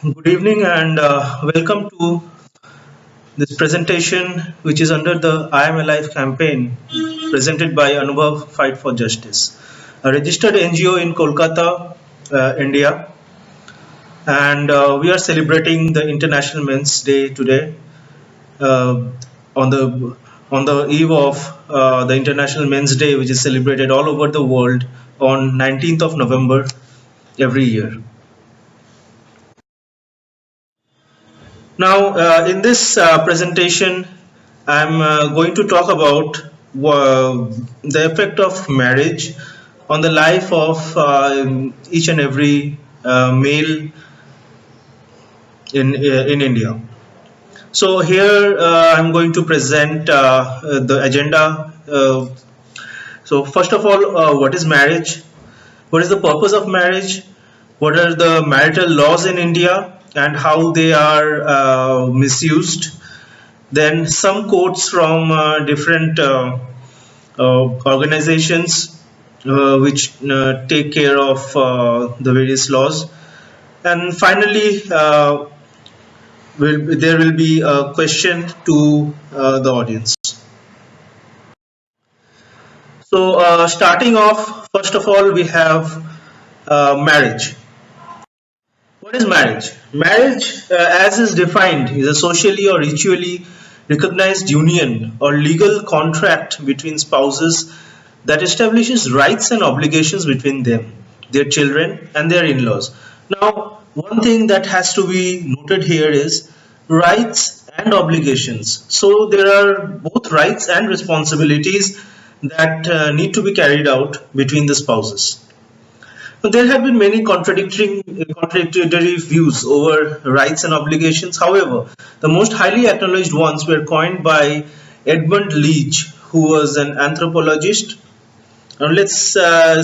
Good evening and welcome to this presentation, which is under the I Am Alive campaign presented by Anubhav Fight for Justice, a registered NGO in Kolkata, India. And we are celebrating the International Men's Day today uh, on the eve of the International Men's Day, which is celebrated all over the world on 19th of November every year. Now, in this presentation, I'm going to talk about the effect of marriage on the life of each and every male in India. So here I'm going to present the agenda. So first of all, what is marriage? What is the purpose of marriage? What are the marital laws in India and how they are misused? Then some quotes from different organizations which take care of the various laws. And finally, there will be a question to the audience. So, starting off, first of all, we have marriage. What is marriage? Marriage, as is defined, is a socially or ritually recognized union or legal contract between spouses that establishes rights and obligations between them, their children, and their in laws. Now, one thing that has to be noted here is rights and obligations. So, there are both rights and responsibilities that need to be carried out between the spouses. There have been many contradictory views over rights and obligations. However, the most highly acknowledged ones were coined by Edmund Leach, who was an anthropologist. Now let's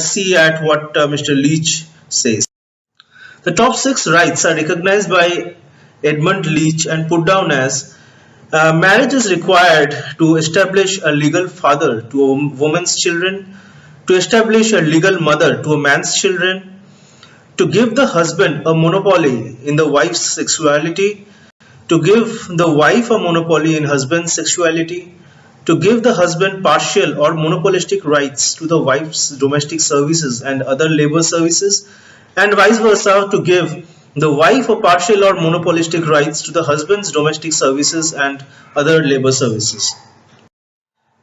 see at what Mr. Leach says. The top six rights are recognized by Edmund Leach and put down as marriage is required to establish a legal father to a woman's children, to establish a legal mother to a man's children, to give the husband a monopoly in the wife's sexuality, to give the wife a monopoly in husband's sexuality, to give the husband partial or monopolistic rights to the wife's domestic services and other labor services, and vice versa, to give the wife a partial or monopolistic rights to the husband's domestic services and other labor services.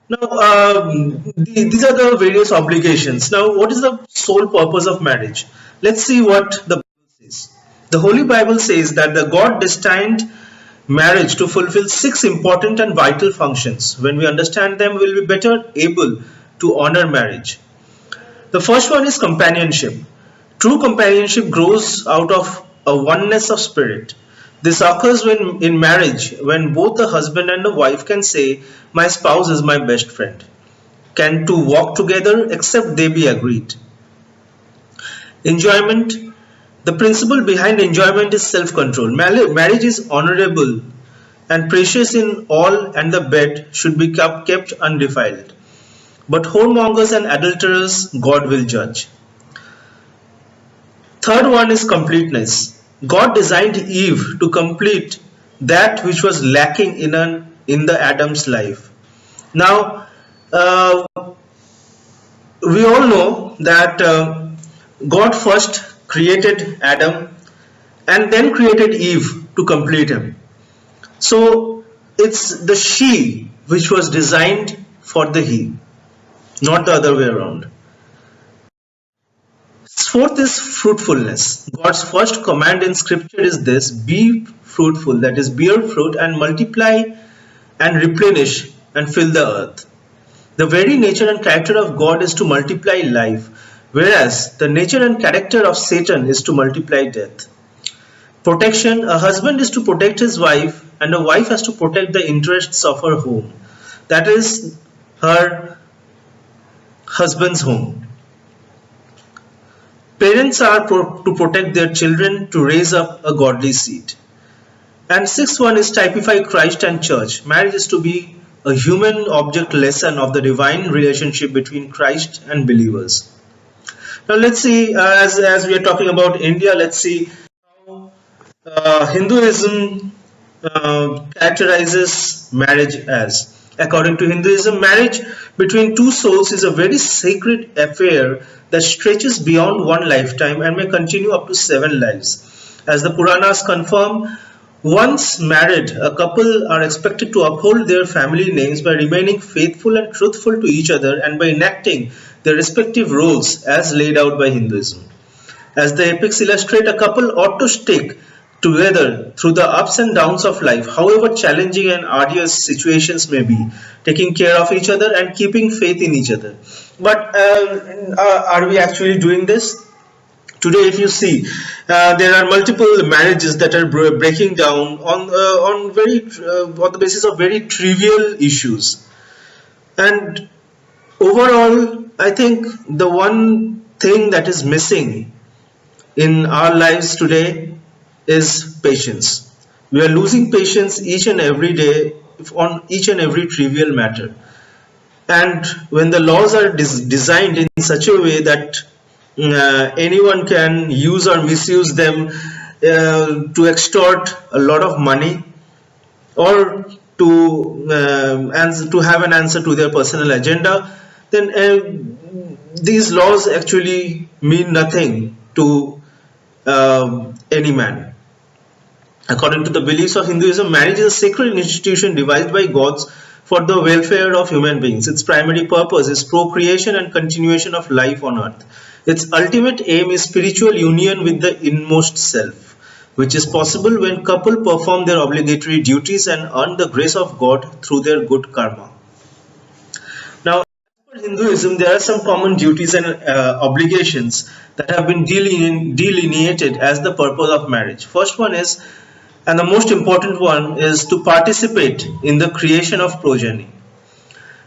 Now, these are the various obligations. Now, what is the sole purpose of marriage? Let's see what the Bible says. The Holy Bible says that the God destined marriage to fulfill six important and vital functions. When we understand them, we will be better able to honor marriage. The first one is companionship. True companionship grows out of a oneness of spirit. This occurs when in marriage, when both the husband and the wife can say, "My spouse is my best friend." Can two walk together except they be agreed? Enjoyment. The principle behind enjoyment is self-control. Marriage is honorable and precious in all, and the bed should be kept undefiled. But whoremongers and adulterers God will judge. Third one is completeness. God designed Eve to complete that which was lacking in the Adam's life. Now, we all know that God first created Adam and then created Eve to complete him. So it's the she which was designed for the he, not the other way around. Fourth is fruitfulness. God's first command in scripture is this: be fruitful, that is, bear fruit and multiply and replenish and fill the earth. The very nature and character of God is to multiply life, whereas the nature and character of Satan is to multiply death. Protection. A husband is to protect his wife, and a wife has to protect the interests of her home, that is, her husband's home. Parents are to protect their children, to raise up a godly seed. And sixth one is typify Christ and church. Marriage is to be a human object lesson of the divine relationship between Christ and believers. Now let's see, as we are talking about India, let's see how Hinduism characterizes marriage as. According to Hinduism, marriage between two souls is a very sacred affair that stretches beyond one lifetime and may continue up to 7 lives. As the Puranas confirm, once married, a couple are expected to uphold their family names by remaining faithful and truthful to each other and by enacting their respective roles as laid out by Hinduism. As the epics illustrate, a couple ought to stick together through the ups and downs of life, however challenging and arduous situations may be, taking care of each other and keeping faith in each other. But are we actually doing this? Today, if you see, there are multiple marriages that are breaking down on the basis of very trivial issues. And overall, I think the one thing that is missing in our lives today is patience. We are losing patience each and every day on each and every trivial matter. And when the laws are designed in such a way that anyone can use or misuse them to extort a lot of money or to have an answer to their personal agenda, then these laws actually mean nothing to any man. According to the beliefs of Hinduism, marriage is a sacred institution devised by gods for the welfare of human beings. Its primary purpose is procreation and continuation of life on earth. Its ultimate aim is spiritual union with the inmost self, which is possible when couple perform their obligatory duties and earn the grace of God through their good karma. Now, for Hinduism, there are some common duties and obligations that have been delineated as the purpose of marriage. First one is, and the most important one, is to participate in the creation of progeny.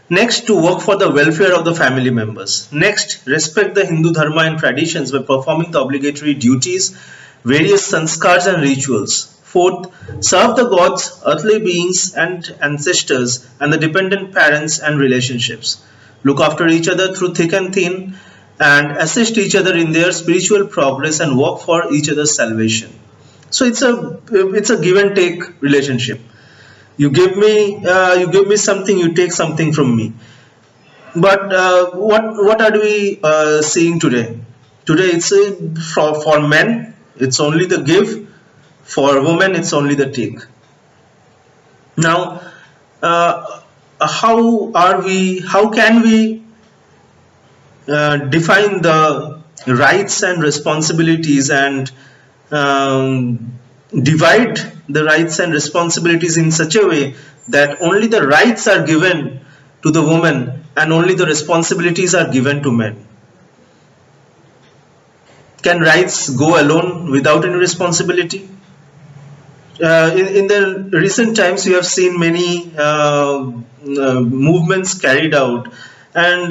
Next, to work for the welfare of the family members. Next, respect the Hindu dharma and traditions by performing the obligatory duties, various sanskars and rituals. Fourth, serve the gods, earthly beings and ancestors, and the dependent parents and relationships. Look after each other through thick and thin, and assist each other in their spiritual progress and work for each other's salvation. So it's a give and take relationship. You give me something, you take something from me. But what are we seeing today? Today it's for men it's only the give, for women it's only the take. Now, how can we define the rights and responsibilities and divide the rights and responsibilities in such a way that only the rights are given to the woman and only the responsibilities are given to men? Can rights go alone without any responsibility? In the recent times, we have seen many movements carried out and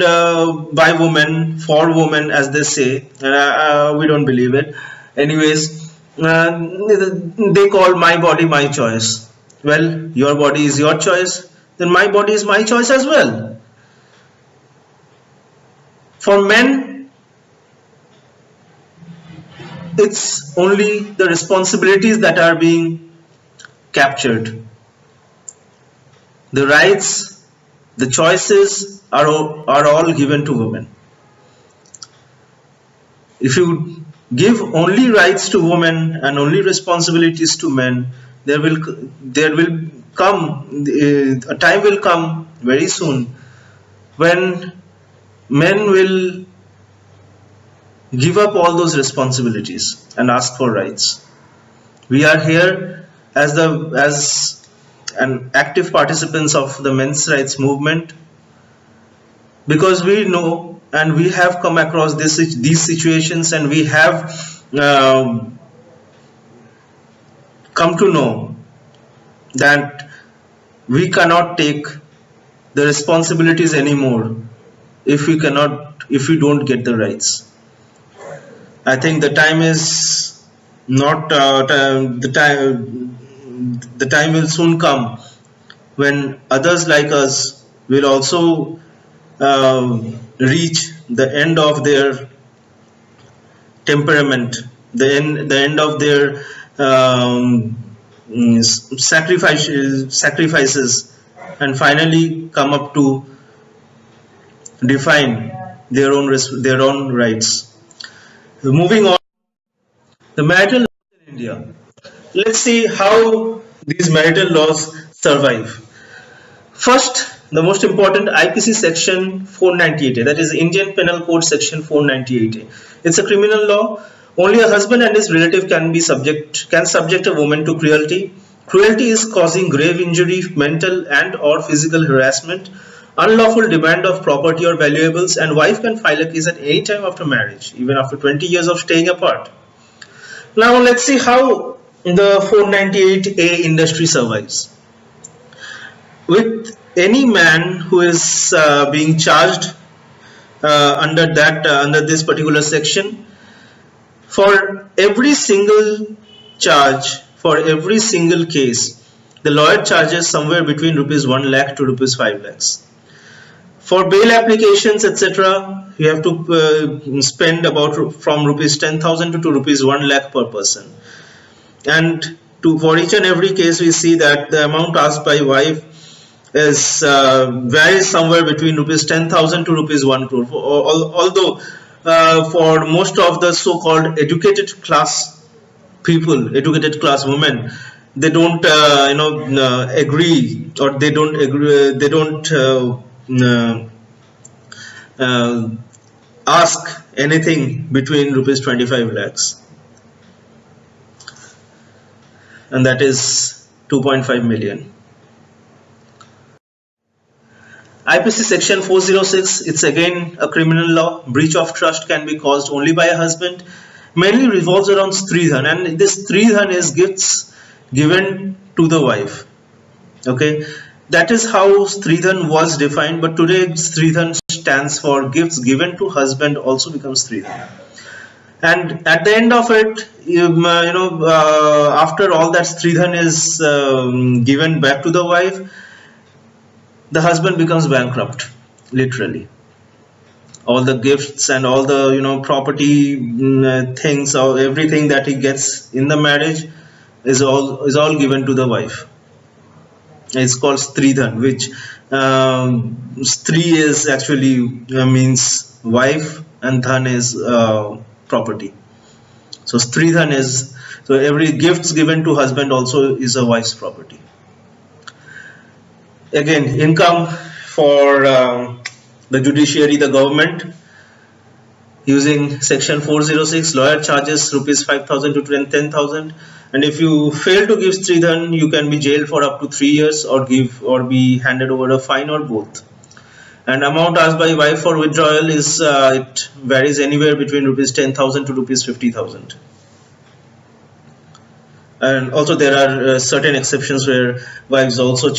by women, for women, as they say. We don't believe it. Anyways, they call my body, my choice. Well, your body is your choice, then my body is my choice as well. For men, it's only the responsibilities that are being captured. The rights, the choices are all given to women. If you give only rights to women and only responsibilities to men, there will come a time will come very soon when men will give up all those responsibilities and ask for rights. We are here as an active participants of the men's rights movement because we know and we have come across these situations, and we have come to know that we cannot take the responsibilities anymore if we don't get the rights. I think the time is not the time will soon come when others like us will also reach the end of their temperament, the end of their um, sacrifices, and finally come up to define their own rights. Moving on, the marital laws in India. Let's see how these marital laws survive. First, the most important, IPC section 498A, that is Indian Penal Code section 498A. It's a criminal law. Only a husband and his relative can subject a woman to cruelty. Cruelty is causing grave injury, mental and or physical harassment, unlawful demand of property or valuables, and wife can file a case at any time after marriage, even after 20 years of staying apart. Now let's see how the 498A industry survives. With any man who is being charged under this particular section, for every single charge, for every single case, the lawyer charges somewhere between rupees 1 lakh to rupees 5 lakhs. For bail applications, etc., you have to spend about from rupees 10,000 to rupees 1 lakh per person. And for each and every case, we see that the amount asked by wife is varies somewhere between rupees 10,000 to rupees 1 crore. Although for most of the so-called educated class people, educated class women, they don't agree, or they don't agree, they don't uh, ask anything between rupees 25 lakhs, and that is 2.5 million. IPC section 406, it's again a criminal law. Breach of trust can be caused only by a husband. Mainly revolves around Stridhan, and this Stridhan is gifts given to the wife. Okay, that is how Stridhan was defined, but today Stridhan stands for gifts given to husband, also becomes Stridhan. And at the end of it, after all that Stridhan is given back to the wife, the husband becomes bankrupt, literally. All the gifts and all the property things, or everything that he gets in the marriage is all given to the wife. It's called Stridhan, which Stri is actually means wife, and Dhan is property. So Stridhan is, so every gifts given to husband also is a wife's property. Again, income for the judiciary, the government, using section 406, lawyer charges rupees 5,000 to 10,000, and if you fail to give Stridhan, you can be jailed for up to 3 years, or be handed over a fine, or both. And amount asked by wife for withdrawal is it varies anywhere between rupees 10,000 to rupees 50,000. And also there are certain exceptions where wives also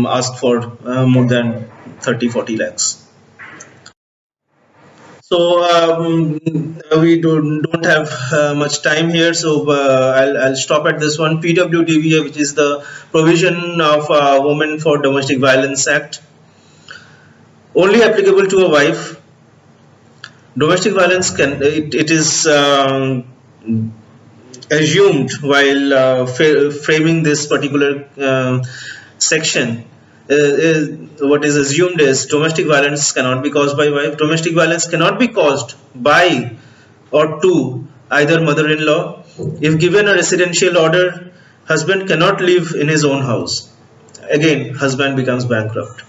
ask for more than 30-40 lakhs. So we don't have much time here, so I'll stop at this one. PWDVA, which is the Provision of Women for Domestic Violence Act, only applicable to a wife. Domestic violence it is assumed while framing this particular section. What is assumed is domestic violence cannot be caused by wife. Domestic violence cannot be caused by or to either mother-in-law. If given a residential order, husband cannot live in his own house. Again, husband becomes bankrupt.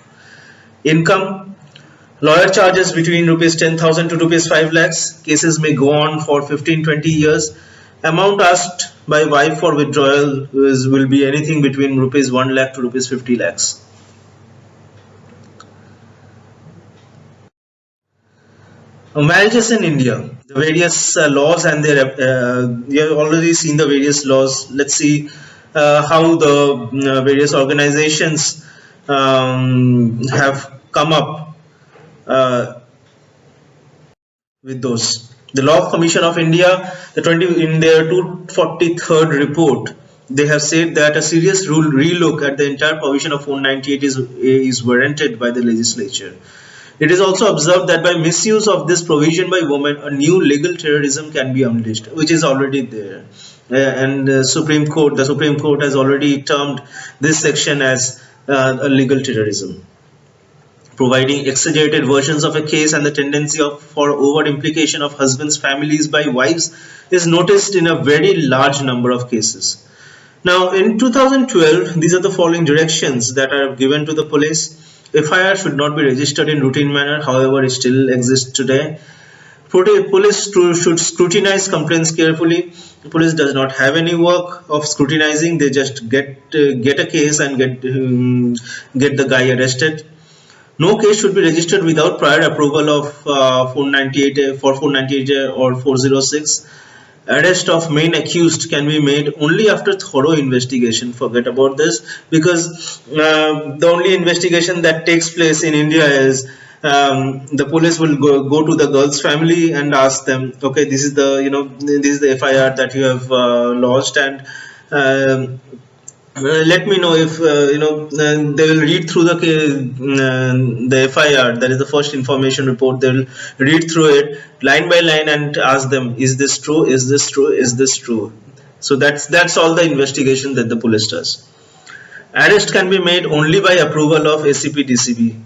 Income, lawyer charges between rupees 10,000 to rupees 5 lakhs. Cases may go on for 15-20 years. Amount asked by wife for withdrawal will be anything between rupees 1 lakh to rupees 50 lakhs. Marriages in India, the various laws, and their you have already seen the various laws. Let's see how the various organizations have come up with those. The Law Commission of India, in their 243rd report, they have said that a serious relook at the entire provision of 498 is warranted by the legislature. It is also observed that by misuse of this provision by women, a new legal terrorism can be unleashed, which is already there. and the Supreme Court has already termed this section as a legal terrorism. Providing exaggerated versions of a case and the tendency for over implication of husbands' families by wives is noticed in a very large number of cases. Now, in 2012, these are the following directions that are given to the police. FIR should not be registered in routine manner, however, it still exists today. Police should scrutinize complaints carefully. Police does not have any work of scrutinizing; they just get a case and get the guy arrested. No case should be registered without prior approval of 498 for 498 or 406. Arrest of main accused can be made only after thorough investigation. Forget about this, because the only investigation that takes place in India is the police will go to the girl's family and ask them, okay, this is the this is the FIR that you have lodged, and let me know if they will read through the FIR, that is the first information report. They will read through it line by line and ask them, is this true, is this true, is this true? So that's all the investigation that the police does. Arrest can be made only by approval of ACP DCB.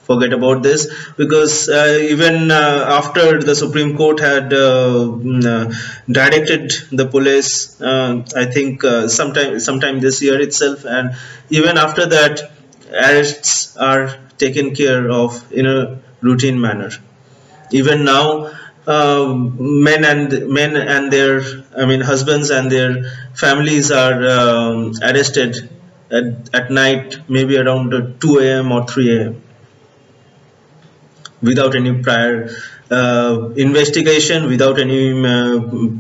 Forget about this, because even after the Supreme Court had directed the police, I think sometime this year itself, and even after that, arrests are taken care of in a routine manner. Even now, men and their, I mean, husbands and their families are arrested at night, maybe around 2 a.m. or 3 a.m. without any prior investigation, without any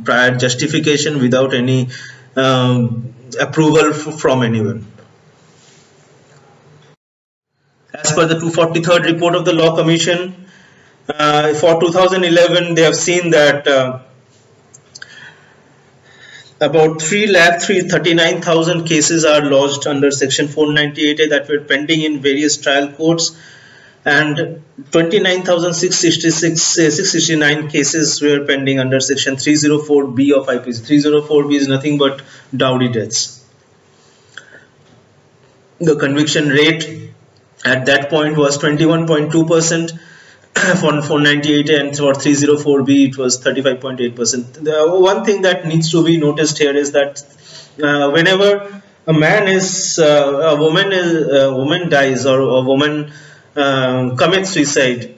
prior justification, without any approval from anyone. As per the 243rd report of the Law Commission, for 2011, they have seen that about 3,39,000 cases are lodged under Section 498A that were pending in various trial courts, and 29,669 cases were pending under Section 304B of IPC. 304B is nothing but dowry deaths. The conviction rate at that point was 21.2% for 498, and for 304B it was 35.8%. The one thing that needs to be noticed here is that whenever a woman dies, or a woman commits suicide,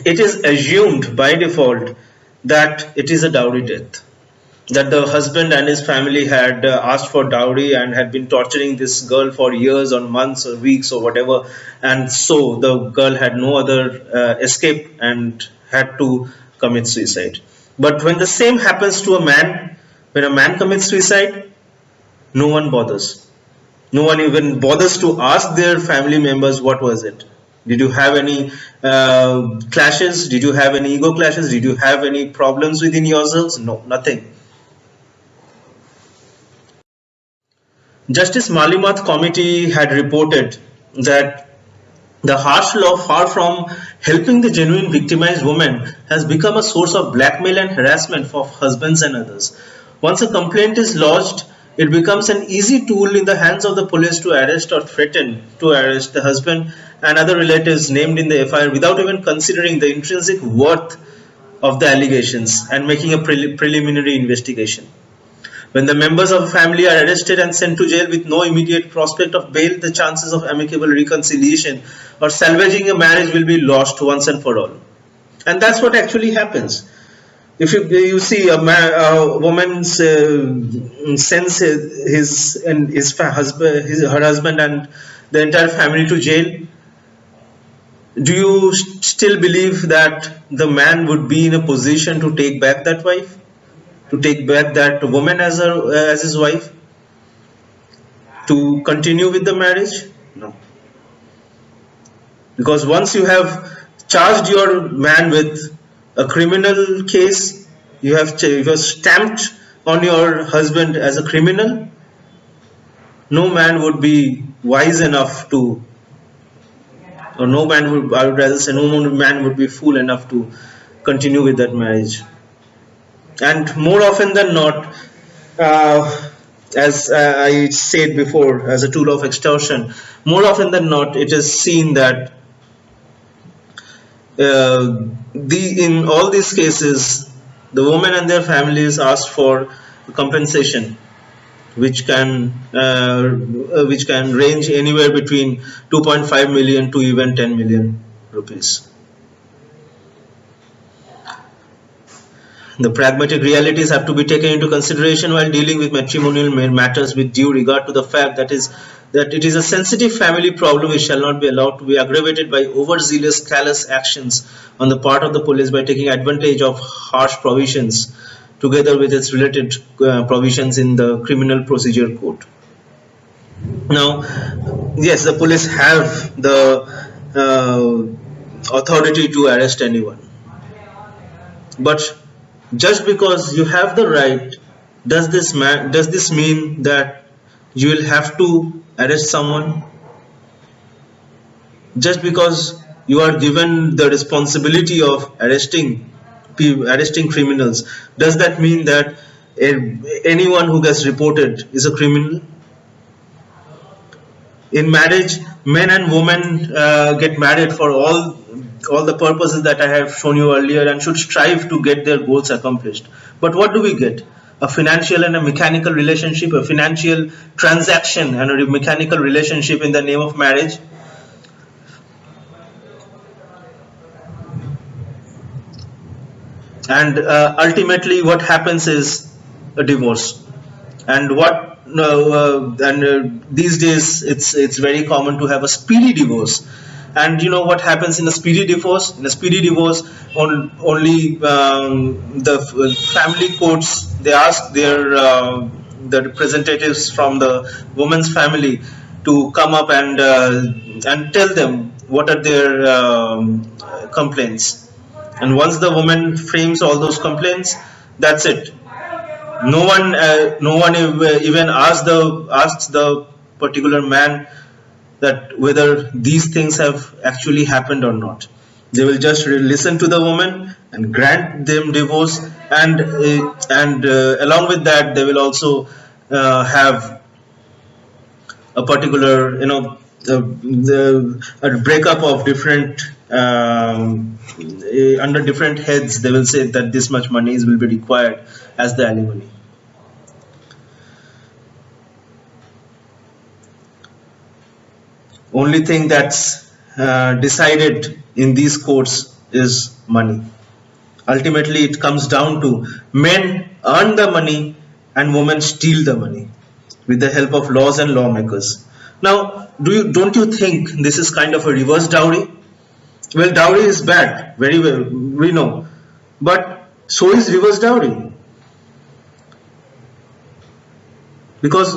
it is assumed by default that it is a dowry death, that the husband and his family had asked for dowry and had been torturing this girl for years or months or weeks or whatever, and so the girl had no other escape and had to commit suicide. But when the same happens to a man, when a man commits suicide, no one bothers. No one even bothers to ask their family members, what was it? Did you have any clashes? Did you have any ego clashes? Did you have any problems within yourselves? No, nothing. Justice Malimath committee had reported that the harsh law, far from helping the genuine victimized woman, has become a source of blackmail and harassment for husbands and others. Once a complaint is lodged, it becomes an easy tool in the hands of the police to arrest or threaten to arrest the husband and other relatives named in the FIR without even considering the intrinsic worth of the allegations and making a preliminary investigation. When the members of a family are arrested and sent to jail with no immediate prospect of bail, the chances of amicable reconciliation or salvaging a marriage will be lost once and for all. And that's what actually happens. If you see a woman sends her husband and the entire family to jail, do you still believe that the man would be in a position to take back that wife, to take back that woman as his wife, to continue with the marriage? No. Because once you have charged your man with a criminal case, you have stamped on your husband as a criminal, no man would be wise enough to, or no man would, I would rather say, no man would be fool enough to continue with that marriage. And more often than not, as I said before, as a tool of extortion, more often than not, it is seen that in all these cases, the women and their families ask for compensation, which can range anywhere between 2.5 million to even 10 million rupees. The pragmatic realities have to be taken into consideration while dealing with matrimonial matters, with due regard to the fact that it is a sensitive family problem which shall not be allowed to be aggravated by overzealous, callous actions on the part of the police by taking advantage of harsh provisions together with its related provisions in the Criminal Procedure Code. Now, yes, the police have the authority to arrest anyone, but just because you have the right, does this mean that you will have to arrest someone? Just because you are given the responsibility of arresting criminals, does that mean that anyone who gets reported is a criminal? In marriage, men and women get married for all the purposes that I have shown you earlier and should strive to get their goals accomplished. But what do we get? A financial and a mechanical relationship, a financial transaction and a mechanical relationship in the name of marriage. And ultimately what happens is a divorce. And these days it's very common to have a speedy divorce. And you know what happens in a speedy divorce? In a speedy divorce, only the family courts, they ask the representatives from the woman's family to come up and tell them what are their complaints. And once the woman frames all those complaints, that's it. No one even asks the particular man that whether these things have actually happened or not. They will just listen to the woman and grant them divorce, and along with that, they will also have a particular, a breakup of different under different heads. They will say that this much money will be required as the alimony. Only thing that's decided in these courts is money. Ultimately, it comes down to men earn the money and women steal the money with the help of laws and lawmakers. Now, don't you think this is kind of a reverse dowry? Well, dowry is bad, very well, we know, but so is reverse dowry, because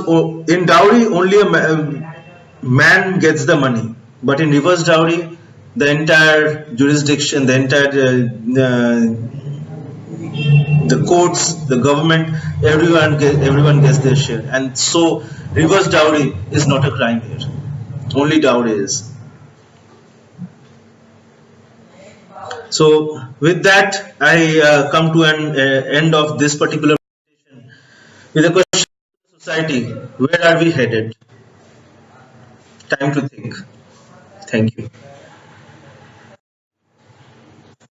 in dowry only man gets the money, but in reverse dowry, the entire jurisdiction, the courts, the government, everyone gets their share, and so reverse dowry is not a crime here. Only dowry is. So with that, I come to an end of this particular with a question: society, where are we headed? Time to think. Thank you.